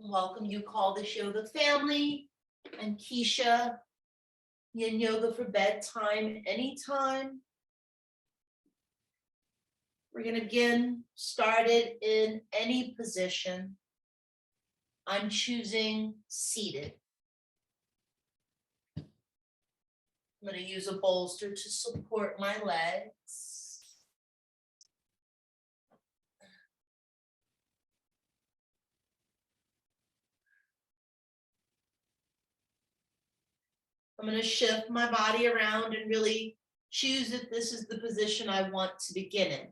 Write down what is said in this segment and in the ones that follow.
Welcome, you call this yoga family and Kiesha Yin Yoga for bedtime anytime. We're going to begin started in any position. I'm choosing seated. I'm going to use a bolster to support my legs. I'm going to shift my body around and really choose if this is the position I want to begin in.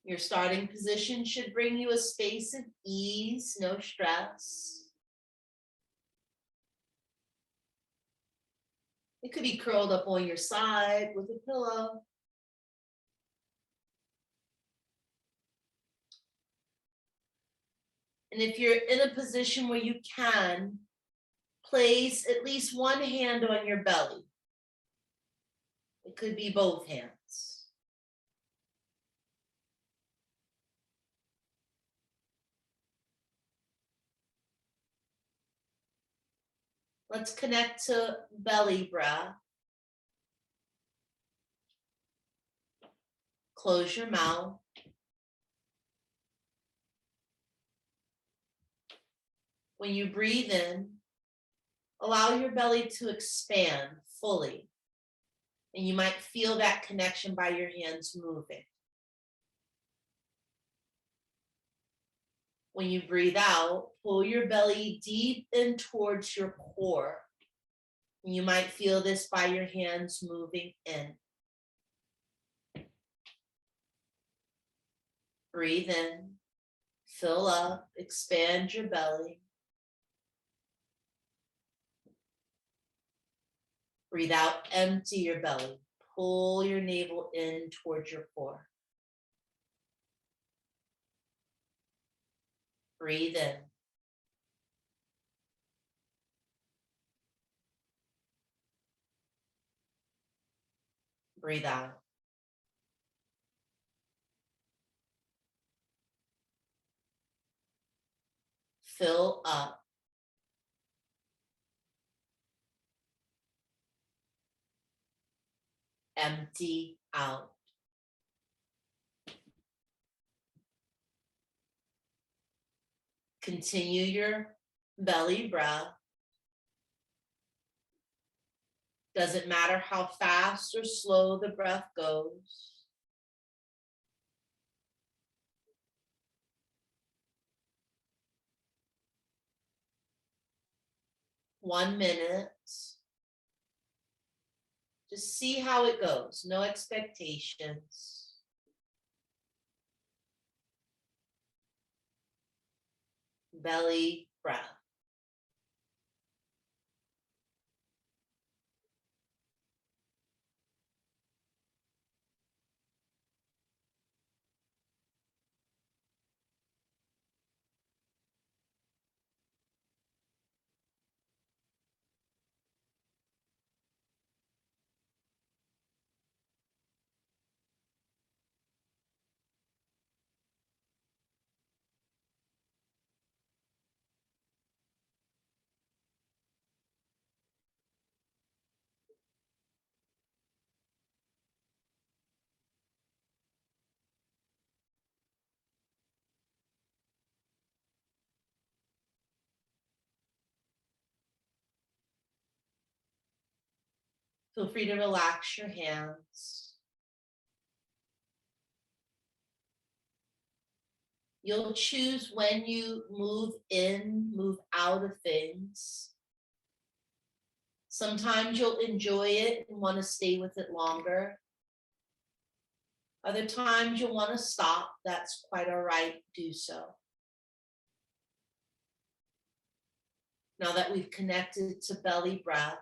Your starting position should bring you a space of ease, no stress. It could be curled up on your side with a pillow. And if you're in a position where you can, place at least one hand on your belly. It could be both hands. Let's connect to belly breath. Close your mouth. When you breathe in, allow your belly to expand fully. And you might feel that connection by your hands moving. When you breathe out, pull your belly deep in towards your core. And you might feel this by your hands moving in. Breathe in, fill up, expand your belly. Breathe out, empty your belly. Pull your navel in towards your core. Breathe in. Breathe out. Fill up. Empty out. Continue your belly breath. Doesn't matter how fast or slow the breath goes. One minute. Just see how it goes. No expectations. Belly breath. Feel free to relax your hands. You'll choose when you move in, move out of things. Sometimes you'll enjoy it and want to stay with it longer. Other times you'll want to stop. That's quite all right. Do so. Now that we've connected to belly breath,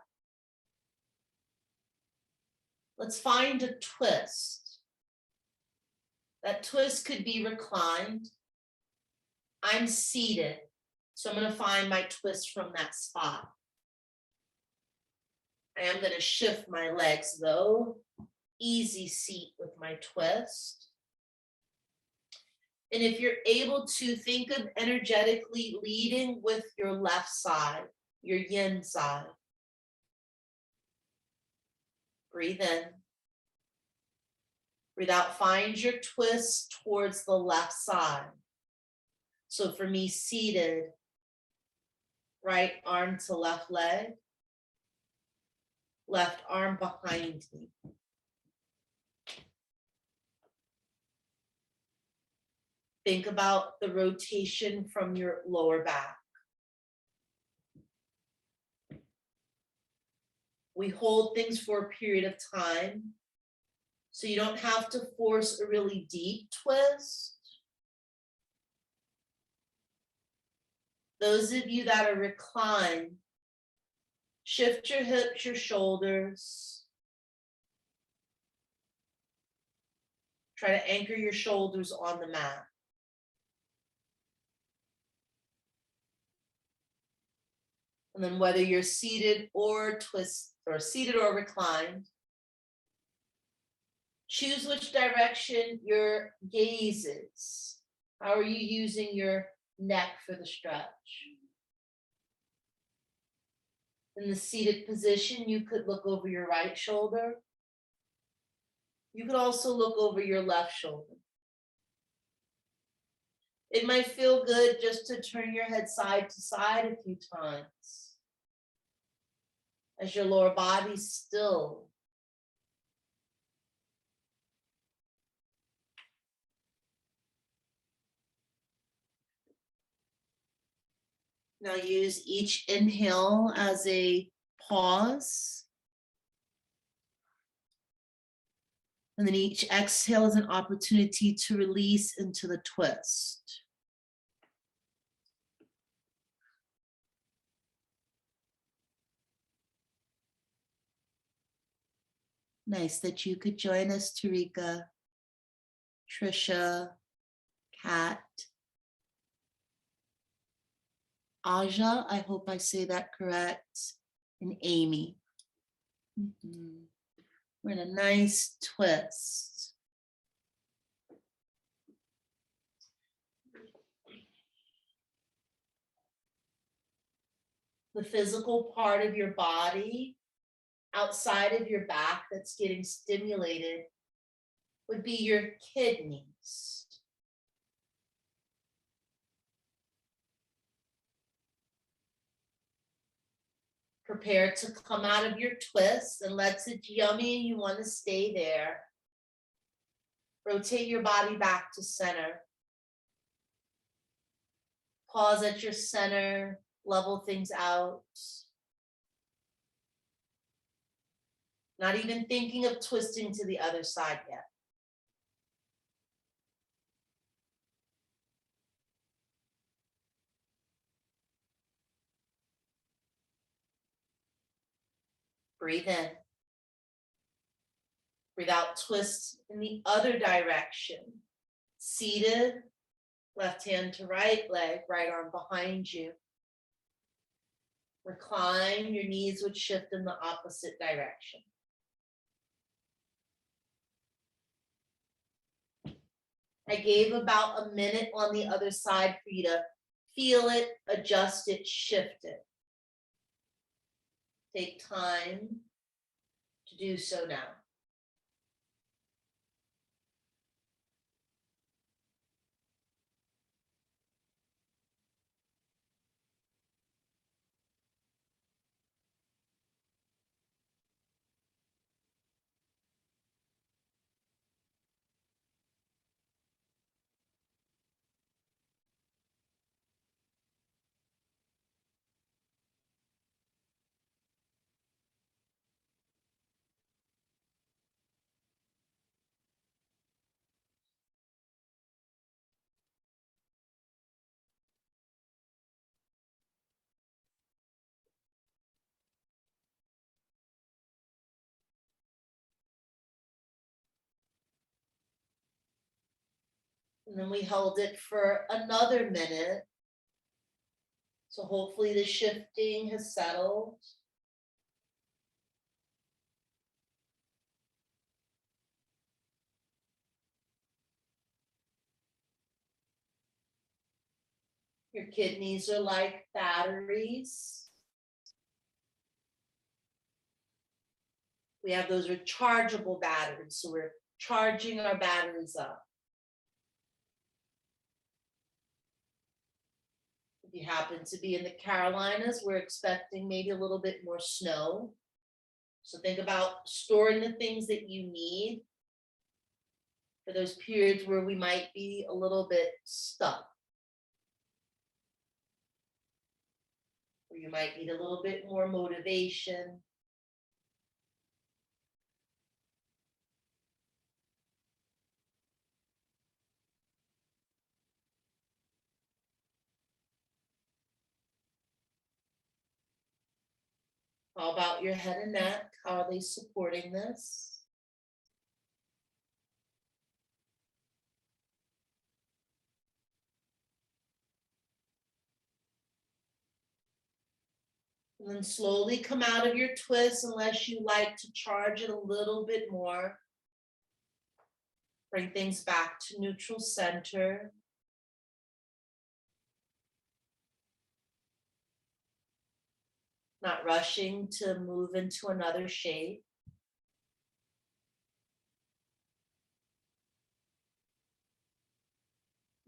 let's find a twist. That twist could be reclined. I'm seated, so I'm going to find my twist from that spot. I am going to shift my legs though. Easy seat with my twist. And if you're able to think of energetically leading with your left side, your yin side, breathe in. Breathe out, find your twist towards the left side. So for me, seated, right arm to left leg, left arm behind me. Think about the rotation from your lower back. We hold things for a period of time, so you don't have to force a really deep twist. Those of you that are reclined, shift your hips, your shoulders. Try to anchor your shoulders on the mat. And then whether you're seated or seated or reclined, choose which direction your gaze is. How are you using your neck for the stretch? In the seated position, you could look over your right shoulder. You could also look over your left shoulder. It might feel good just to turn your head side to side a few times as your lower body's still. Now use each inhale as a pause. And then each exhale is an opportunity to release into the twist. Nice that you could join us, Tarika, Trisha, Kat, Aja, I hope I say that correct, and Amy. We're in a nice twist. The physical part of your body outside of your back that's getting stimulated would be your kidneys. Prepare to come out of your twist, unless it's yummy and you want to stay there. Rotate your body back to center. Pause at your center, level things out. Not even thinking of twisting to the other side yet. Breathe in. Breathe out, twist in the other direction. Seated, left hand to right leg, right arm behind you. Recline, your knees would shift in the opposite direction. I gave about a minute on the other side for you to feel it, adjust it, shift it. Take time to do so now. And then we held it for another minute. So hopefully the shifting has settled. Your kidneys are like batteries. We have those rechargeable batteries, so we're charging our batteries up. If you happen to be in the Carolinas, we're expecting maybe a little bit more snow. So think about storing the things that you need for those periods where we might be a little bit stuck. Or you might need a little bit more motivation. How about your head and neck? How are they supporting this? And then slowly come out of your twist unless you like to charge it a little bit more. Bring things back to neutral center. Not rushing to move into another shape.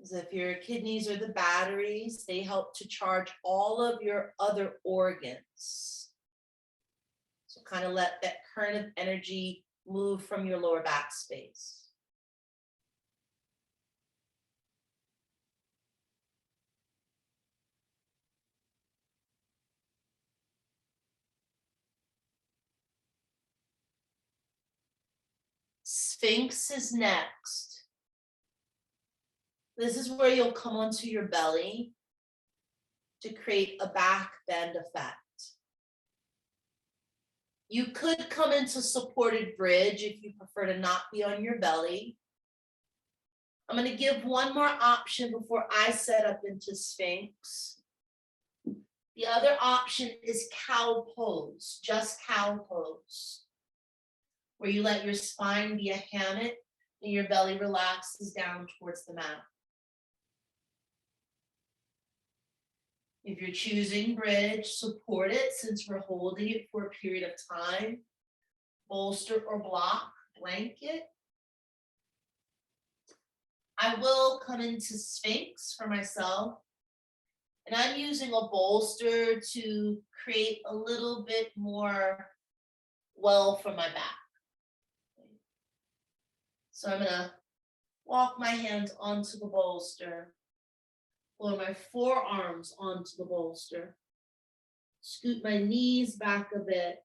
As if your kidneys are the batteries, they help to charge all of your other organs. So kind of let that current of energy move from your lower back space. Sphinx is next. This is where you'll come onto your belly to create a back bend effect. You could come into supported bridge if you prefer to not be on your belly. I'm going to give one more option before I set up into Sphinx. The other option is cow pose, just cow pose, where you let your spine be a hammock and your belly relaxes down towards the mat. If you're choosing bridge, support it since we're holding it for a period of time. Bolster or block, blanket. I will come into Sphinx for myself. And I'm using a bolster to create a little bit more well for my back. So I'm gonna walk my hands onto the bolster, pull my forearms onto the bolster, scoot my knees back a bit,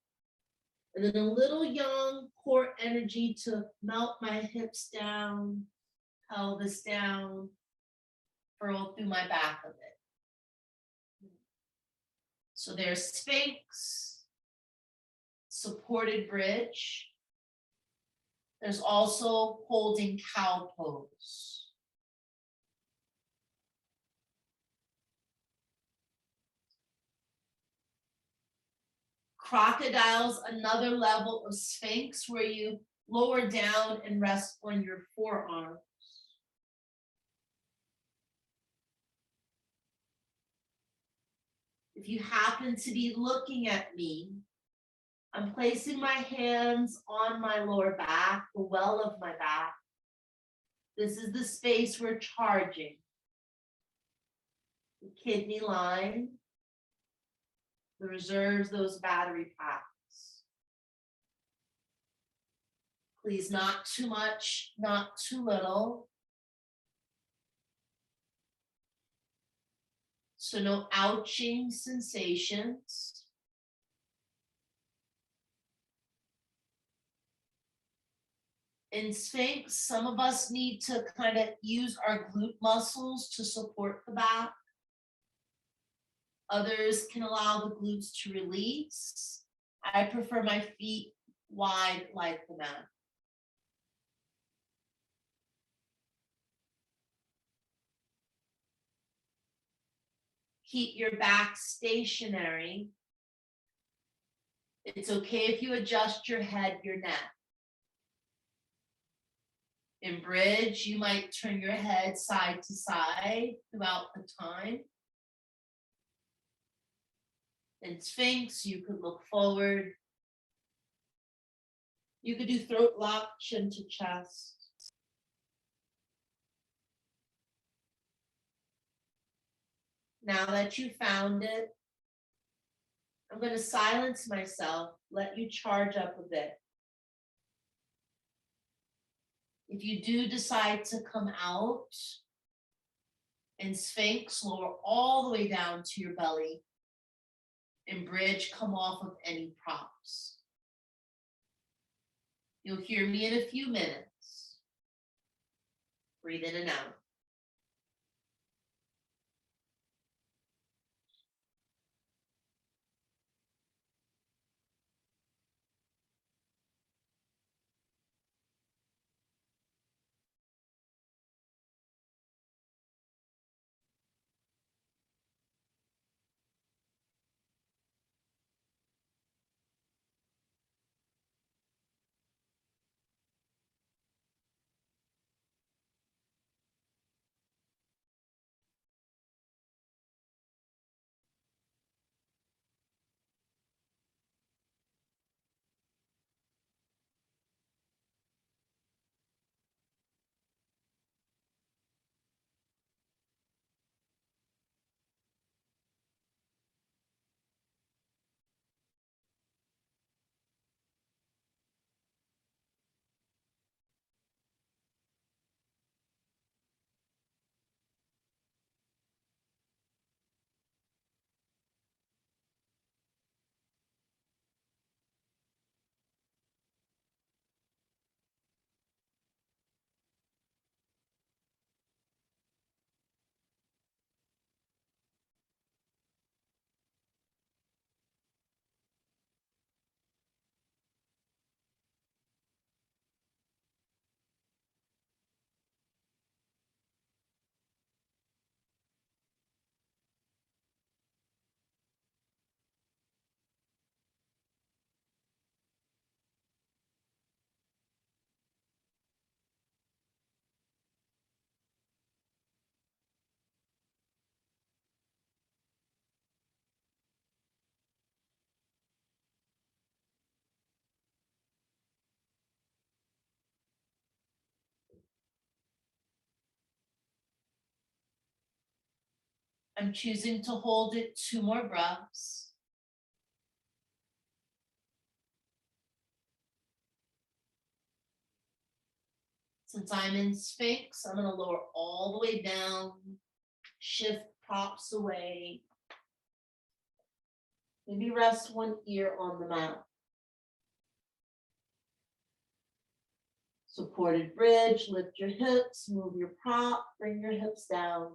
and then a little young core energy to melt my hips down, pelvis down, furrow through my back a bit. So there's Sphinx, supported bridge. There's also holding cow pose. Crocodile's another level of Sphinx where you lower down and rest on your forearms. If you happen to be looking at me, I'm placing my hands on my lower back, the well of my back. This is the space we're charging. The kidney line, the reserves, those battery packs. Please, not too much, not too little. So no ouching sensations. In Sphinx, some of us need to kind of use our glute muscles to support the back. Others can allow the glutes to release. I prefer my feet wide like the mat. Keep your back stationary. It's okay if you adjust your head, your neck. In bridge, you might turn your head side to side throughout the time. In Sphinx, you could look forward. You could do throat lock, chin to chest. Now that you found it, I'm going to silence myself, let you charge up a bit. If you do decide to come out in Sphinx, lower all the way down to your belly. In Bridge, come off of any props. You'll hear me in a few minutes. Breathe in and out. I'm choosing to hold it 2 more breaths. Since I'm in Sphinx, I'm going to lower all the way down, shift props away. Maybe rest one ear on the mat. Supported bridge, lift your hips, move your prop, bring your hips down.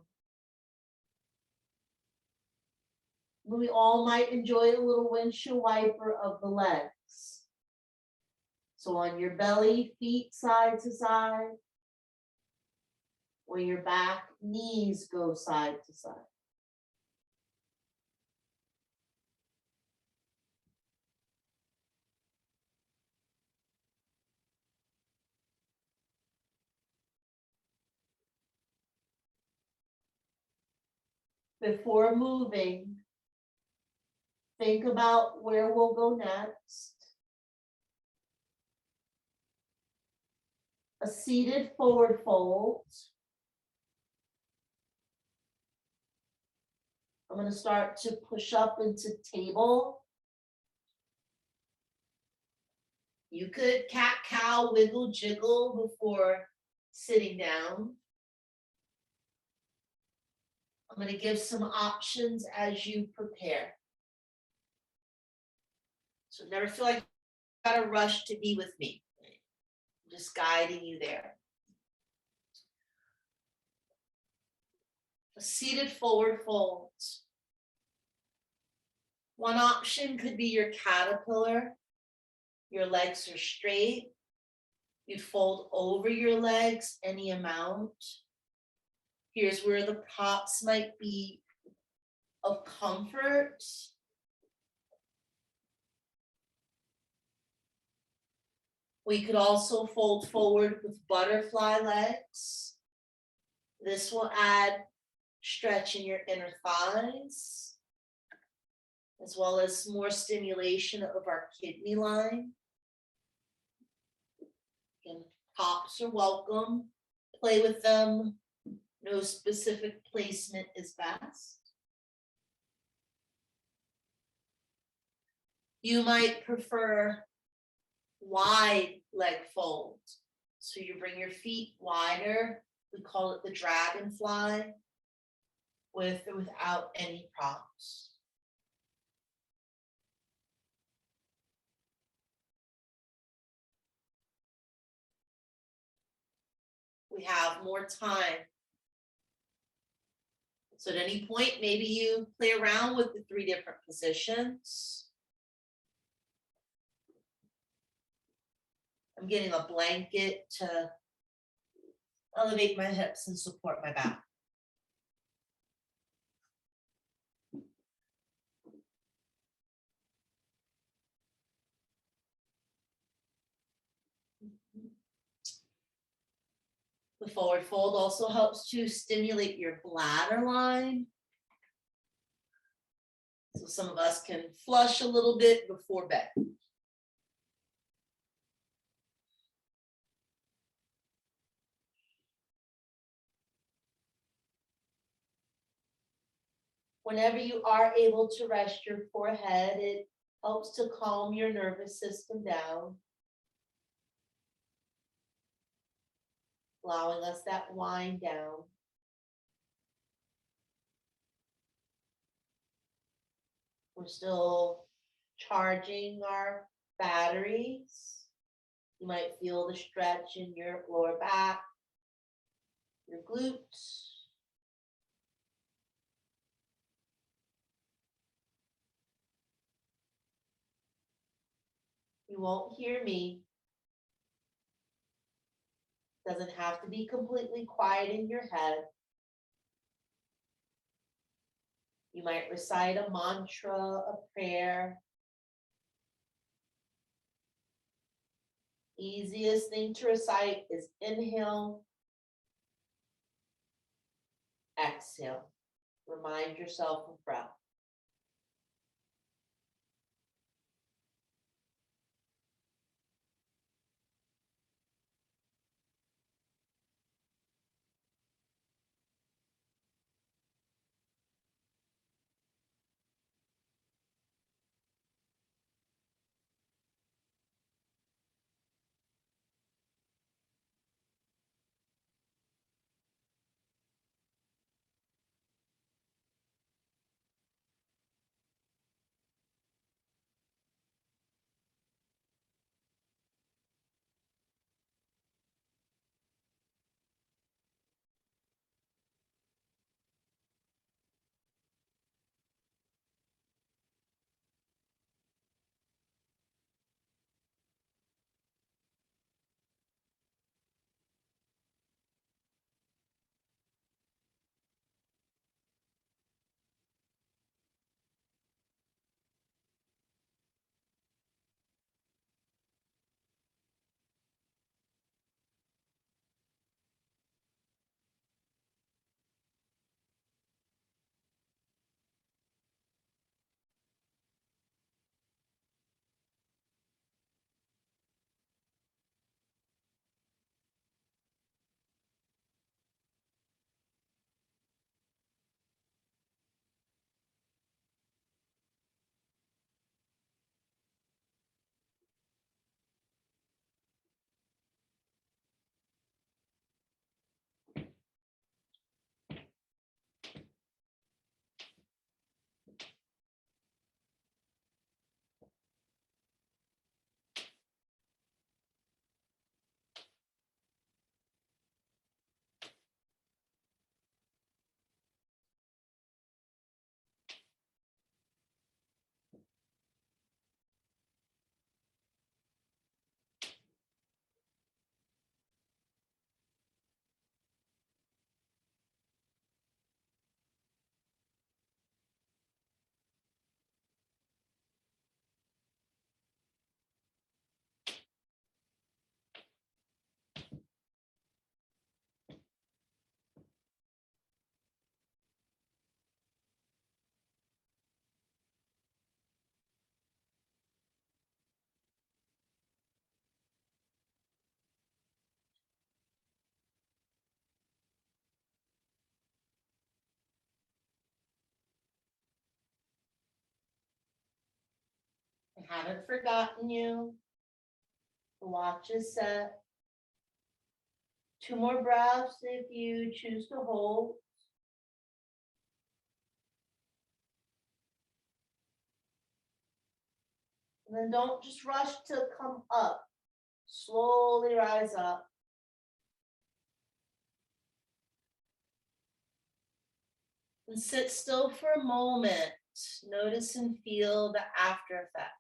We all might enjoy a little windshield wiper of the legs. So on your belly, feet side to side. Or your back, knees go side to side. Before moving, think about where we'll go next. A seated forward fold. I'm going to start to push up into table. You could cat cow, wiggle, jiggle before sitting down. I'm going to give some options as you prepare. So never feel like you got to rush to be with me. I'm just guiding you there. A seated forward fold. One option could be your caterpillar. Your legs are straight. You'd fold over your legs any amount. Here's where the props might be of comfort. We could also fold forward with butterfly legs. This will add stretch in your inner thighs. as well as more stimulation of our kidney line. And tops are welcome. Play with them. No specific placement is best. You might prefer wide leg fold. So you bring your feet wider. We call it the dragonfly, with or without any props. We have more time. So at any point, maybe you play around with the 3 different positions. I'm getting a blanket to elevate my hips and support my back. The forward fold also helps to stimulate your bladder line. So some of us can flush a little bit before bed. Whenever you are able to rest your forehead, it helps to calm your nervous system down, allowing us that wind down. We're still charging our batteries. You might feel the stretch in your lower back, your glutes. You won't hear me. Doesn't have to be completely quiet in your head. You might recite a mantra, a prayer. Easiest thing to recite is inhale, exhale. Remind yourself of breath. I haven't forgotten you. The watch is set. 2 more breaths if you choose to hold. And then don't just rush to come up. Slowly rise up. And sit still for a moment. Notice and feel the after effect.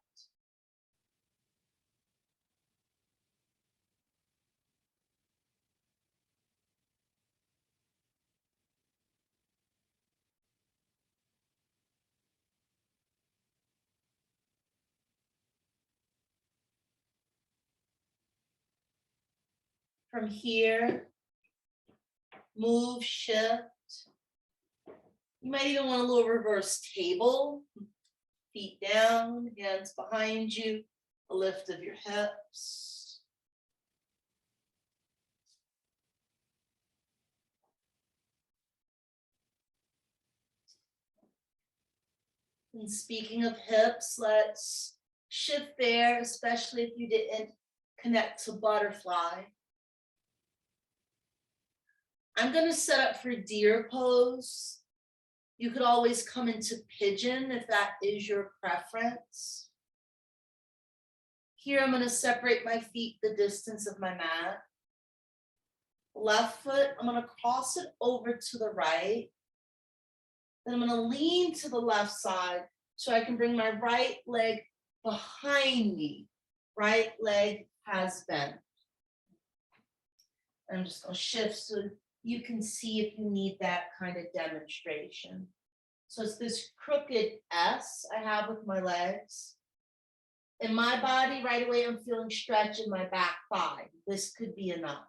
From here, move, shift. You might even want a little reverse table. Feet down, hands behind you, a lift of your hips. And speaking of hips, let's shift there, especially if you didn't connect to butterfly. I'm going to set up for deer pose. You could always come into pigeon if that is your preference. Here, I'm going to separate my feet the distance of my mat. Left foot, I'm going to cross it over to the right. Then I'm going to lean to the left side so I can bring my right leg behind me. Right leg has bent. I'm just going to shift so you can see if you need that kind of demonstration. So it's this crooked S I have with my legs. In my body, right away, I'm feeling stretch in my back thigh. This could be enough.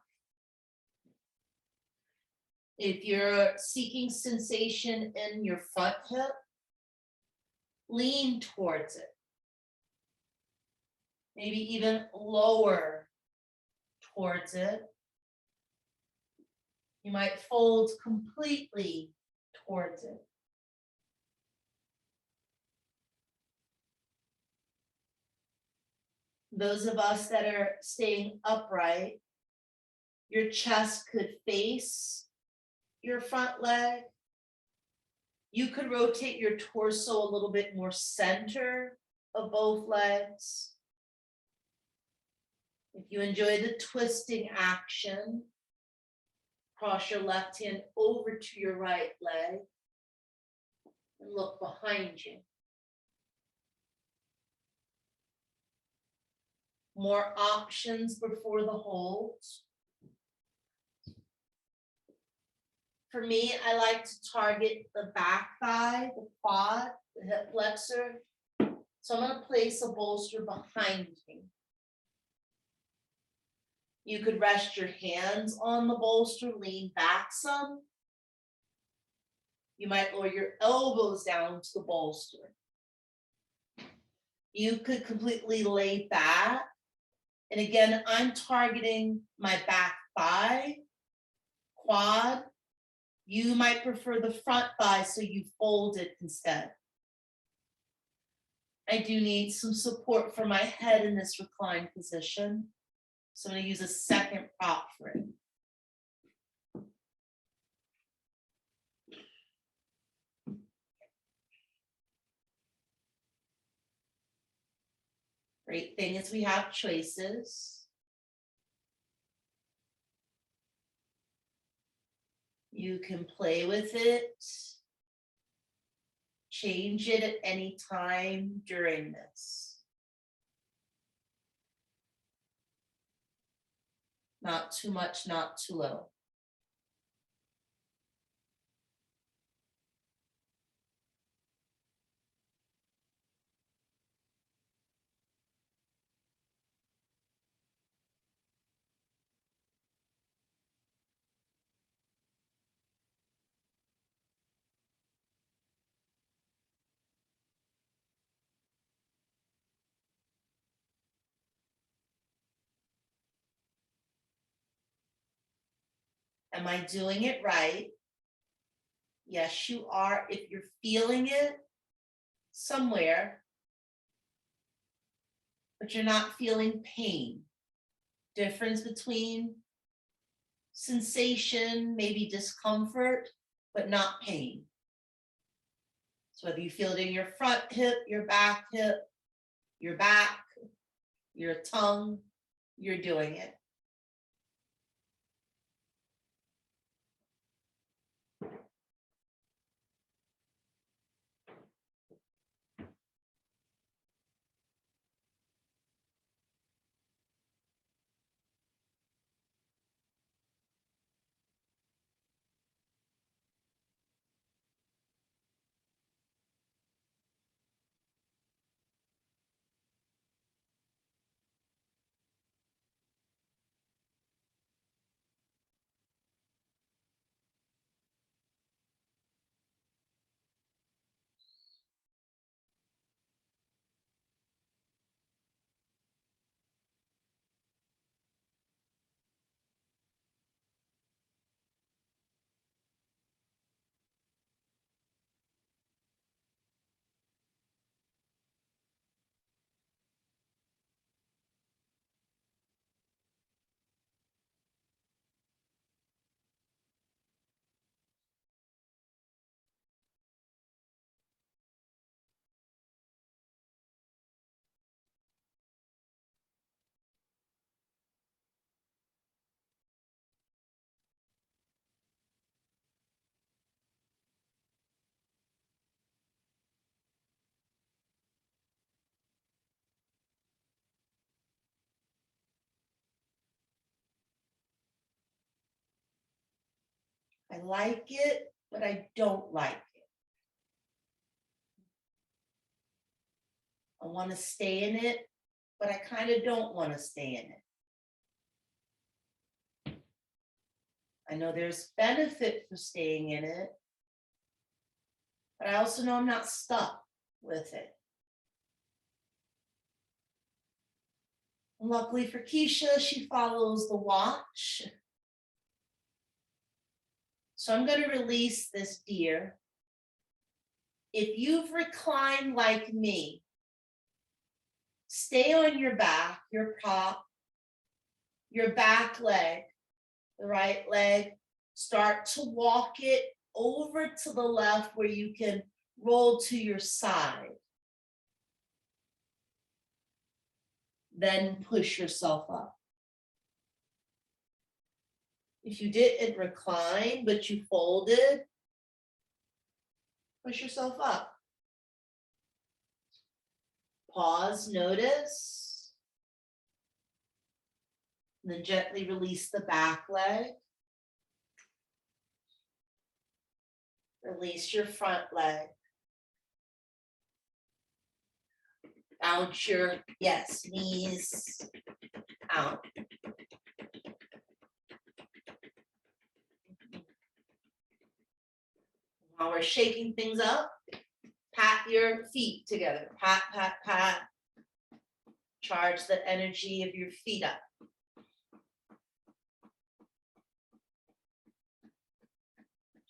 If you're seeking sensation in your front hip, lean towards it. Maybe even lower towards it. You might fold completely towards it. Those of us that are staying upright, your chest could face your front leg. You could rotate your torso a little bit more center of both legs. If you enjoy the twisting action, cross your left hand over to your right leg and look behind you. More options before the holds. For me, I like to target the back thigh, the quad, the hip flexor. So I'm going to place a bolster behind me. You could rest your hands on the bolster, lean back some. You might lower your elbows down to the bolster. You could completely lay back. And again, I'm targeting my back thigh, quad. You might prefer the front thigh, so you fold it instead. I do need some support for my head in this reclined position. So I'm going to use a second prop for it. Great thing is we have choices. You can play with it, change it at any time during this. Not too much, not too low. Am I doing it right? Yes, you are. If you're feeling it somewhere, but you're not feeling pain. Difference between sensation, maybe discomfort, but not pain. So whether you feel it in your front hip, your back, your tongue, you're doing it. I like it, but I don't like it. I want to stay in it, but I kind of don't want to stay in it. I know there's benefit for staying in it, but I also know I'm not stuck with it. And luckily for Kiesha, she follows the watch. So I'm going to release this deer. If you've reclined like me, stay on your back, your prop, your back leg, the right leg. Start to walk it over to the left where you can roll to your side. Then push yourself up. If you didn't recline, but you folded, push yourself up. Pause, notice. And then gently release the back leg. Release your front leg. Bounce your, knees out. While we're shaking things up, pat your feet together. Pat, pat, pat. Charge the energy of your feet up.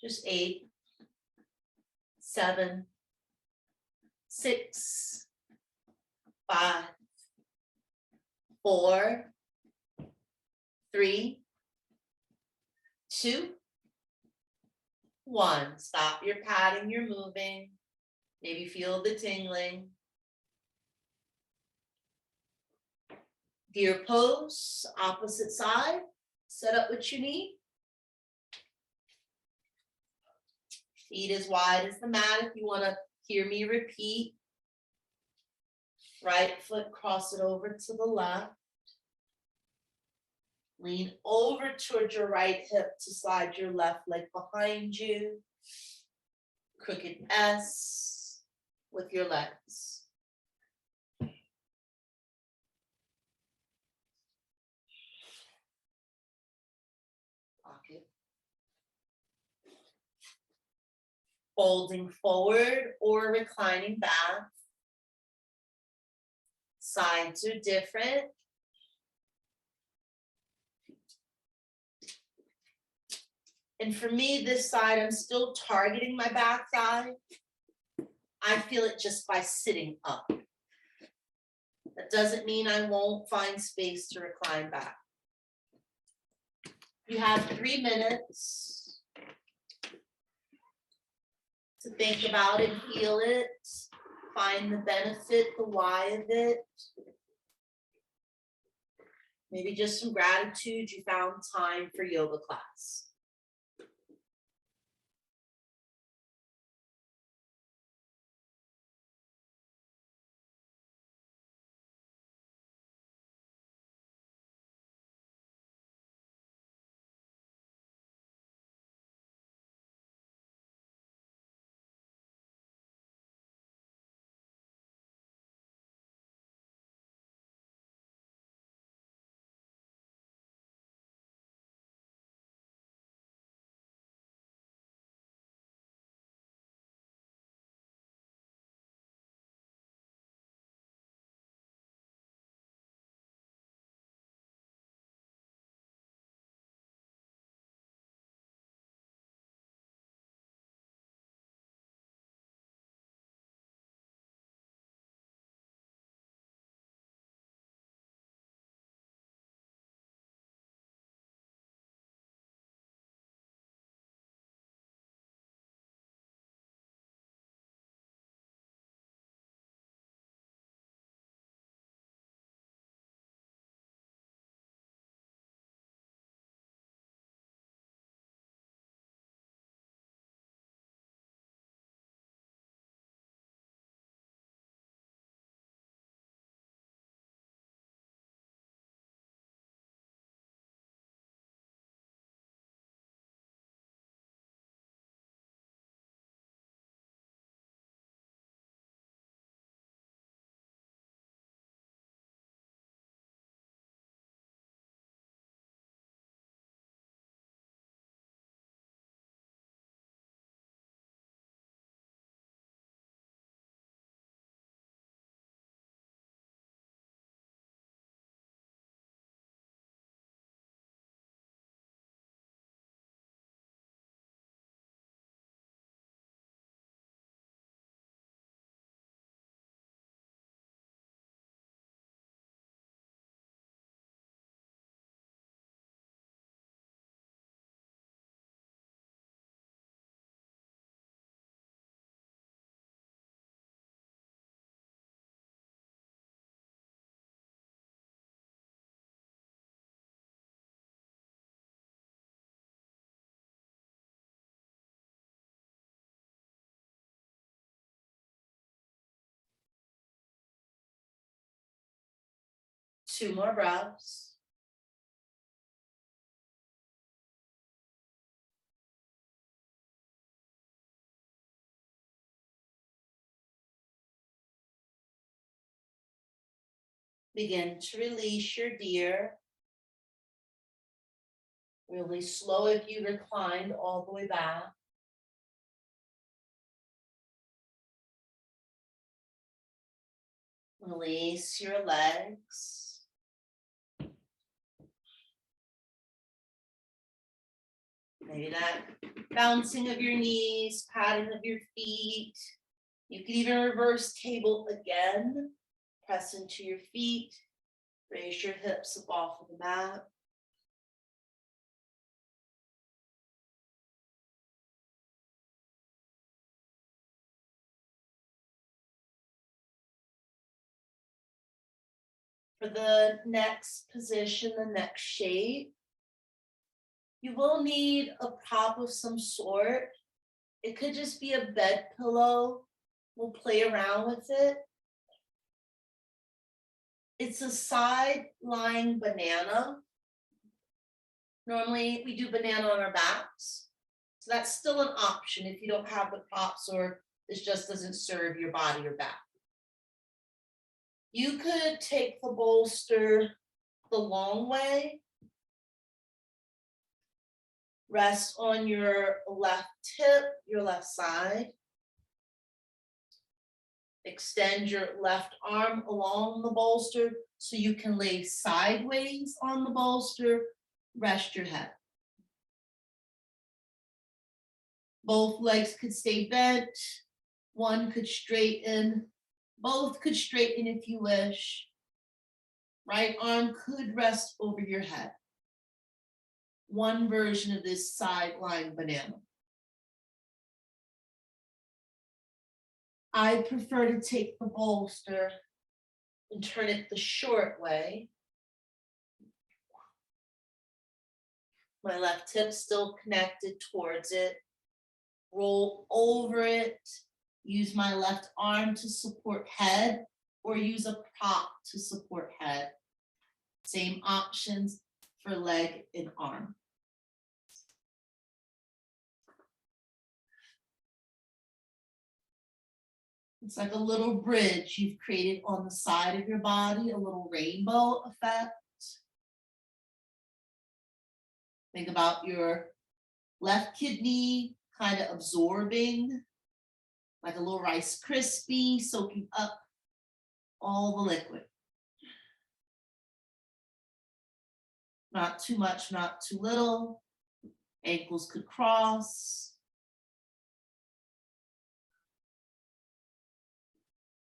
Just 8, 7, 6, 5, 4, 3, 2, 1. Stop your patting, you're moving. Maybe feel the tingling. Deer pose, opposite side. Set up what you need. Feet as wide as the mat if you want to hear me repeat. Right foot, cross it over to the left. Lean over towards your right hip to slide your left leg behind you. Crooked S with your legs. Lock it. Folding forward or reclining back. Sides are different. And for me, this side, I'm still targeting my back thigh. I feel it just by sitting up. That doesn't mean I won't find space to recline back. You have 3 minutes to think about it, feel it, find the benefit, the why of it. Maybe just some gratitude you found time for yoga class. Two more breaths. Begin to release your deer. Really slow if you reclined all the way back. Release your legs. Maybe that bouncing of your knees, patting of your feet. You can even reverse table again. Press into your feet. Raise your hips up off of the mat. For the next position, the next shape, you will need a prop of some sort. It could just be a bed pillow. We'll play around with it. It's a side lying banana. Normally we do banana on our backs. So that's still an option if you don't have the props or this just doesn't serve your body or back. You could take the bolster the long way. Rest on your left hip, your left side. Extend your left arm along the bolster so you can lay sideways on the bolster. Rest your head. Both legs could stay bent. One could straighten. Both could straighten if you wish. Right arm could rest over your head. One version of this side lying banana. I prefer to take the bolster and turn it the short way. My left hip still connected towards it. Roll over it. Use my left arm to support head or use a prop to support head. Same options for leg and arm. It's like a little bridge you've created on the side of your body, a little rainbow effect. Think about your left kidney kind of absorbing like a little Rice Krispie, soaking up all the liquid. Not too much, not too little. Ankles could cross.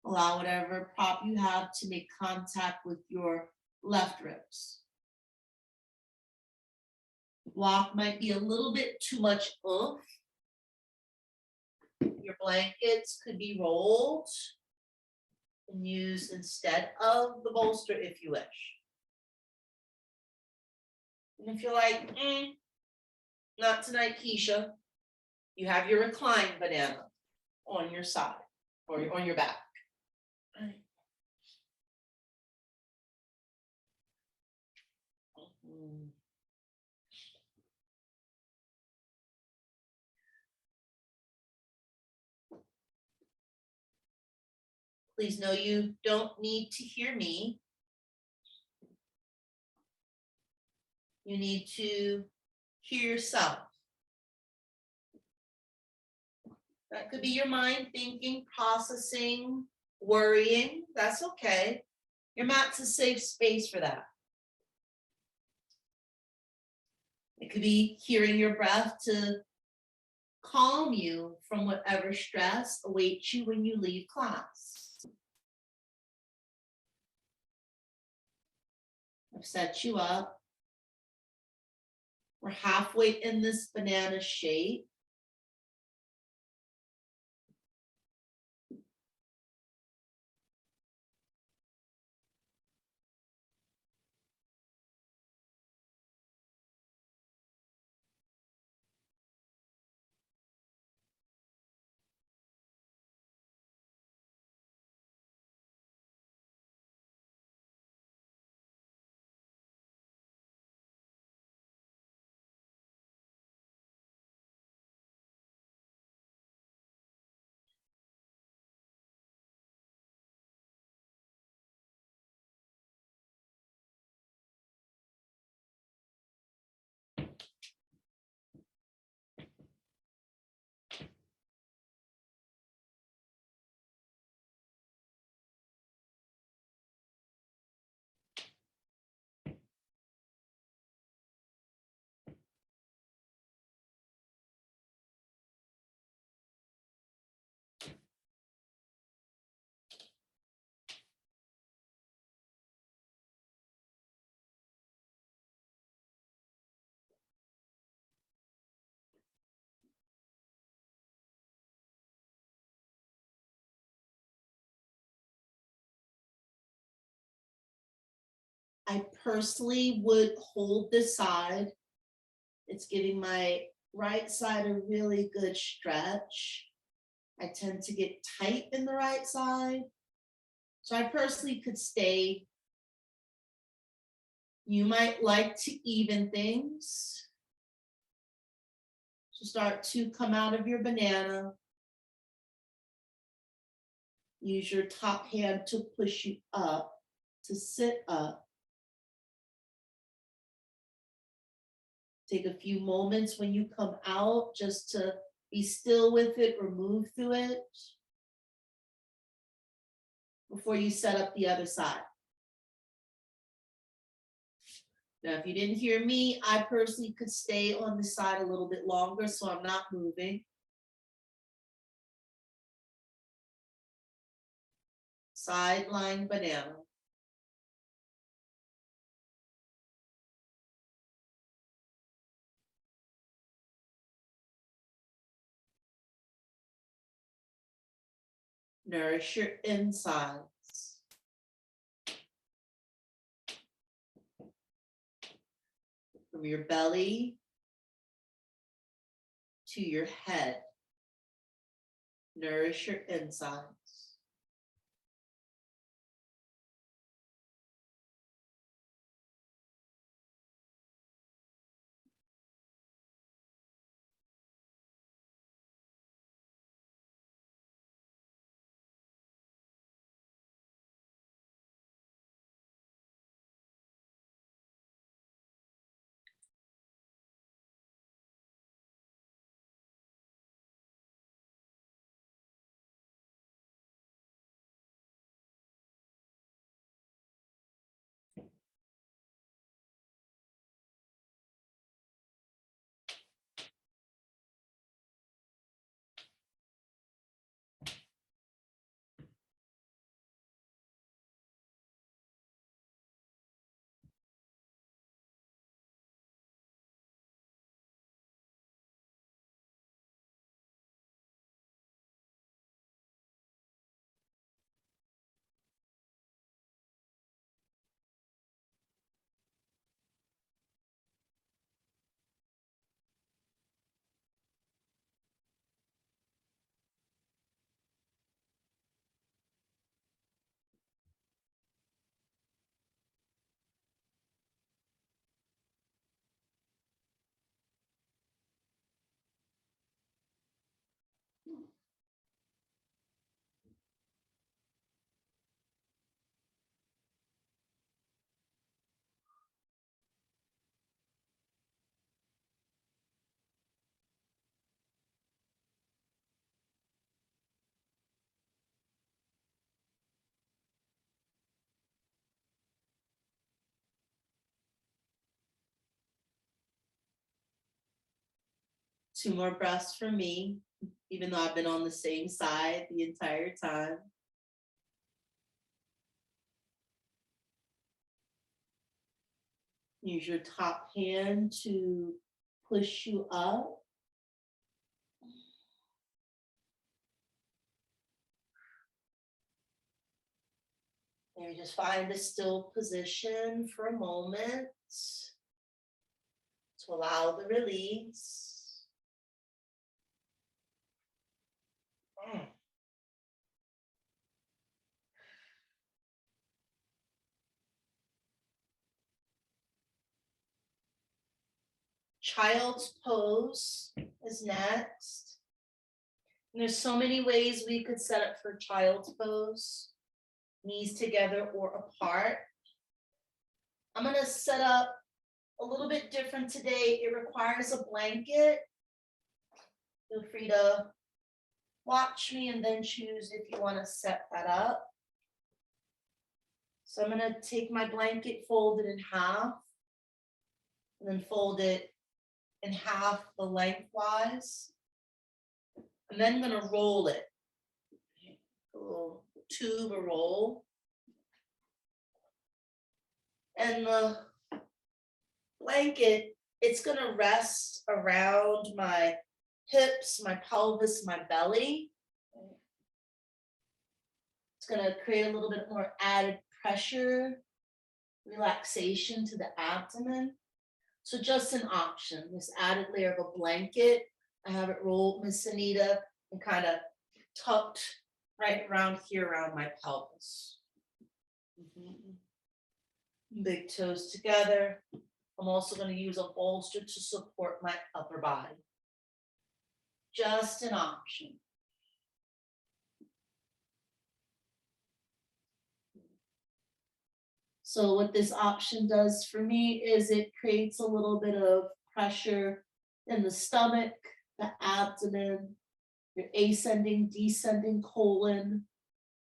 Allow whatever prop you have to make contact with your left ribs. Block might be a little bit too much oomph. Your blankets could be rolled and used instead of the bolster if you wish. And if you're like, not tonight, Kiesha, you have your reclined banana on your side or on your back. Please know you don't need to hear me. You need to hear yourself. That could be your mind thinking, processing, worrying. That's okay. Your mat's a safe space for that. It could be hearing your breath to calm you from whatever stress awaits you when you leave class. I've set you up. We're halfway in this banana shape. I personally would hold this side. It's giving my right side a really good stretch. I tend to get tight in the right side. So I personally could stay. You might like to even things. So start to come out of your banana. Use your top hand to push you up, to sit up. Take a few moments when you come out just to be still with it or move through it before you set up the other side. Now, if you didn't hear me, I personally could stay on the side a little bit longer, so I'm not moving. Side lying banana. Nourish your insides. From your belly to your head. Nourish your insides. Two more breaths for me, even though I've been on the same side the entire time. Use your top hand to push you up. Maybe just find a still position for a moment to allow the release. Child's pose is next. And there's so many ways we could set up for child's pose. Knees together or apart. I'm gonna set up a little bit different today. It requires a blanket. Feel free to watch me and then choose if you want to set that up. So I'm gonna take my blanket, fold it in half, and then fold it in half the lengthwise. And then I'm gonna roll it. A little tube or roll. And the blanket, it's gonna rest around my hips, my pelvis, my belly. It's gonna create a little bit more added pressure, relaxation to the abdomen. So just an option, this added layer of a blanket. I have it rolled, Miss Anita, and kind of tucked right around here around my pelvis. Big toes together. I'm also going to use a bolster to support my upper body. Just an option. So what this option does for me is it creates a little bit of pressure in the stomach, the abdomen, your ascending, descending colon,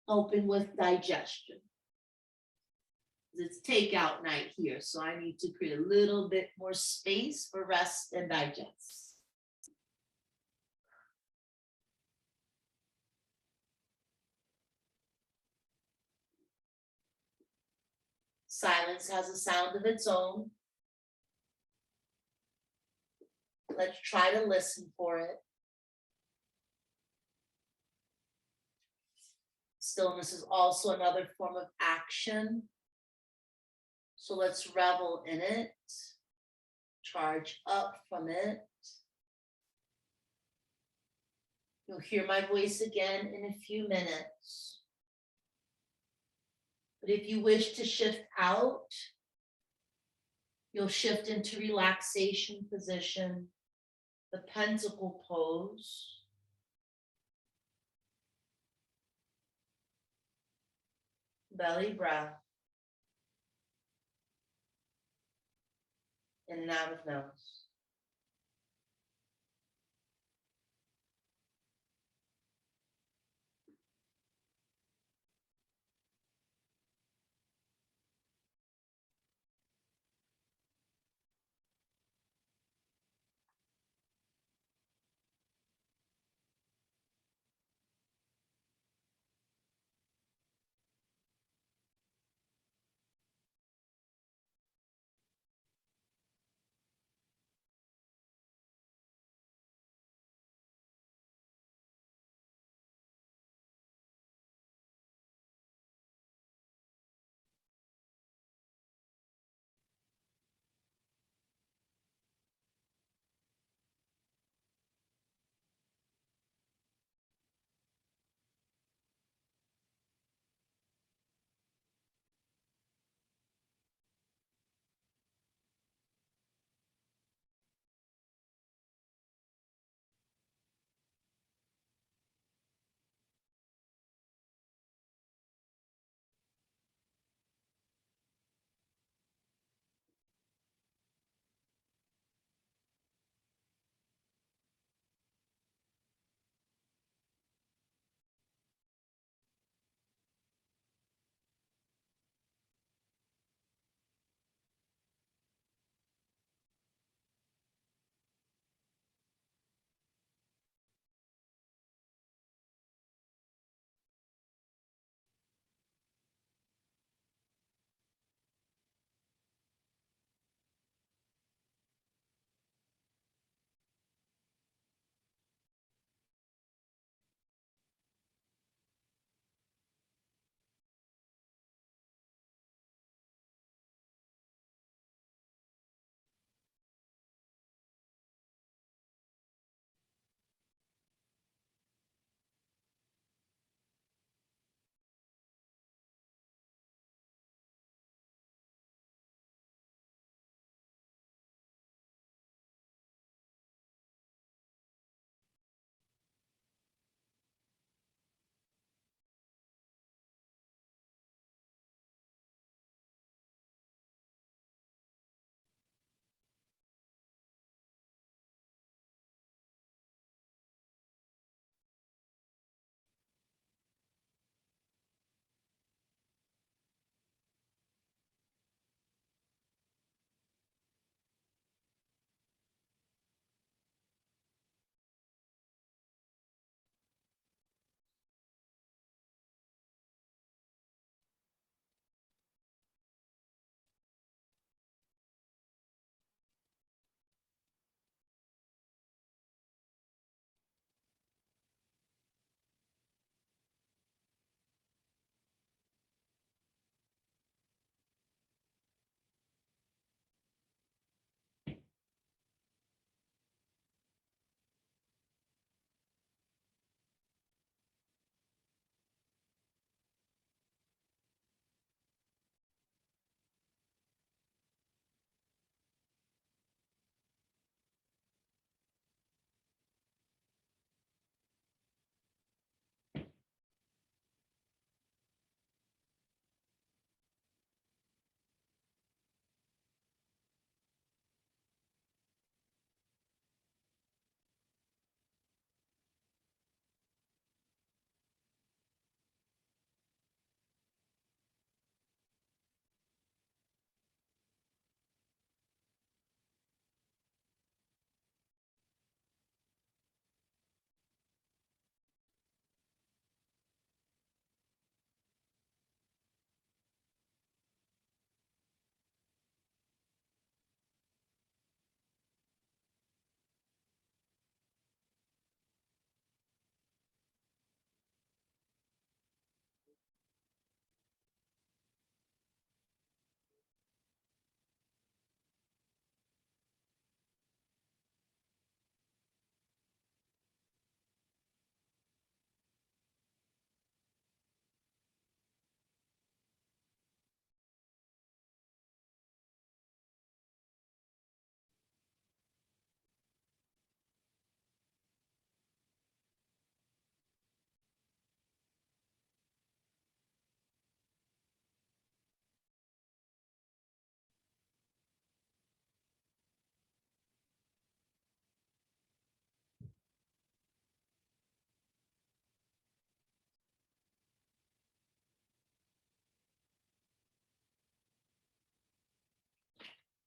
helping with digestion. It's takeout night here, so I need to create a little bit more space for rest and digest. Silence has a sound of its own. Let's try to listen for it. Stillness is also another form of action. So let's revel in it, charge up from it. You'll hear my voice again in a few minutes. But if you wish to shift out, you'll shift into relaxation position, the pentacle pose. Belly breath. In and out of nose.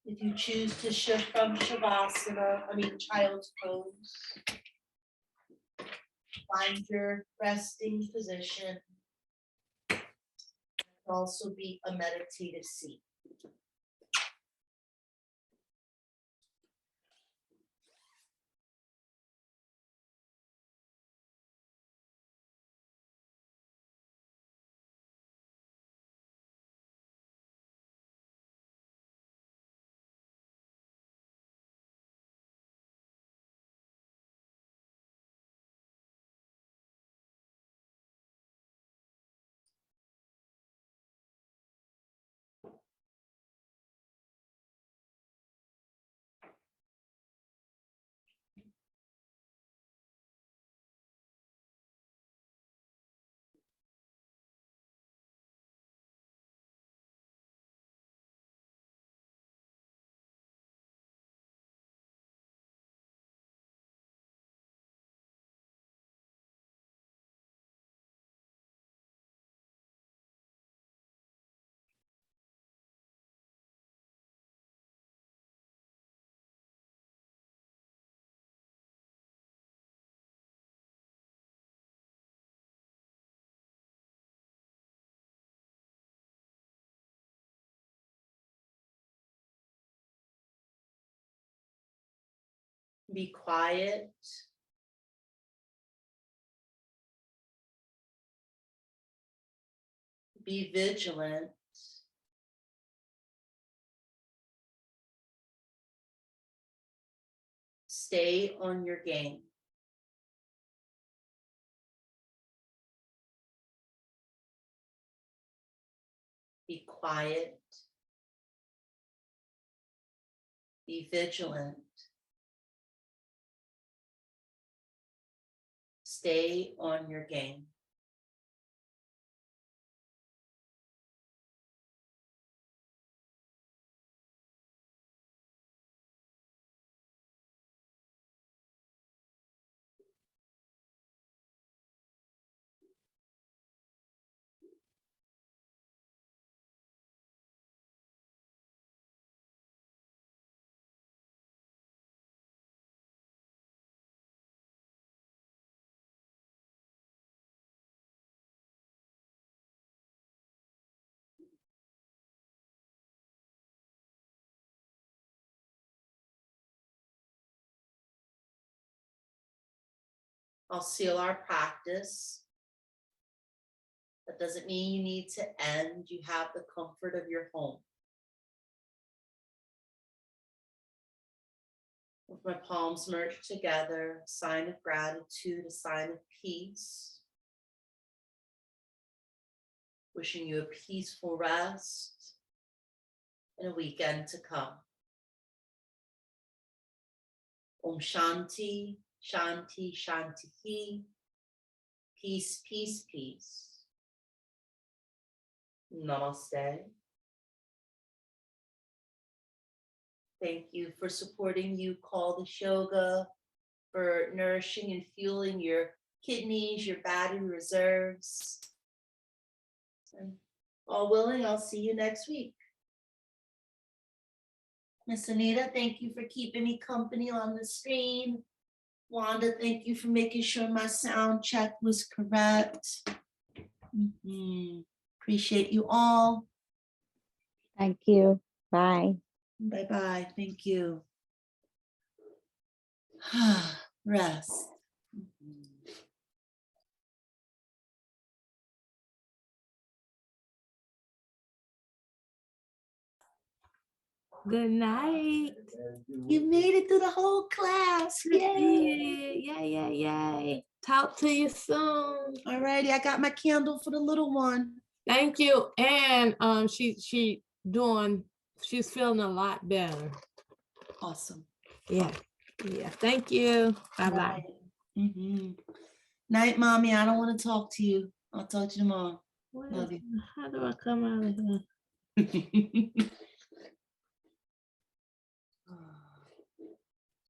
If you choose to shift from child's pose, find your resting position. It can also be a meditative seat. Be quiet. Be vigilant. Stay on your game. Be quiet. Be vigilant. Stay on your game. I'll seal our practice. That doesn't mean you need to end. You have the comfort of your home. With my palms merged together, a sign of gratitude, a sign of peace. Wishing you a peaceful rest and a weekend to come. Om Shanti, Shanti, Shanti. Peace, peace, peace. Namaste. Thank you for supporting You Call This Yoga, for nourishing and fueling your kidneys, your battery reserves. And all willing, I'll see you next week. Miss Anita, thank you for keeping me company on the screen. Wanda, thank you for making sure my sound check was correct. Appreciate you all. Thank you. Bye. Bye-bye. Thank you. Rest. Good night. You made it through the whole class. Yay. Yay. Talk to you soon. All righty. I got my candle for the little one. Thank you. And she's feeling a lot better. Awesome. Yeah. Thank you. Bye-bye. Night, Mommy. I don't want to talk to you. I'll talk to you tomorrow. Love you. How do I come out of here?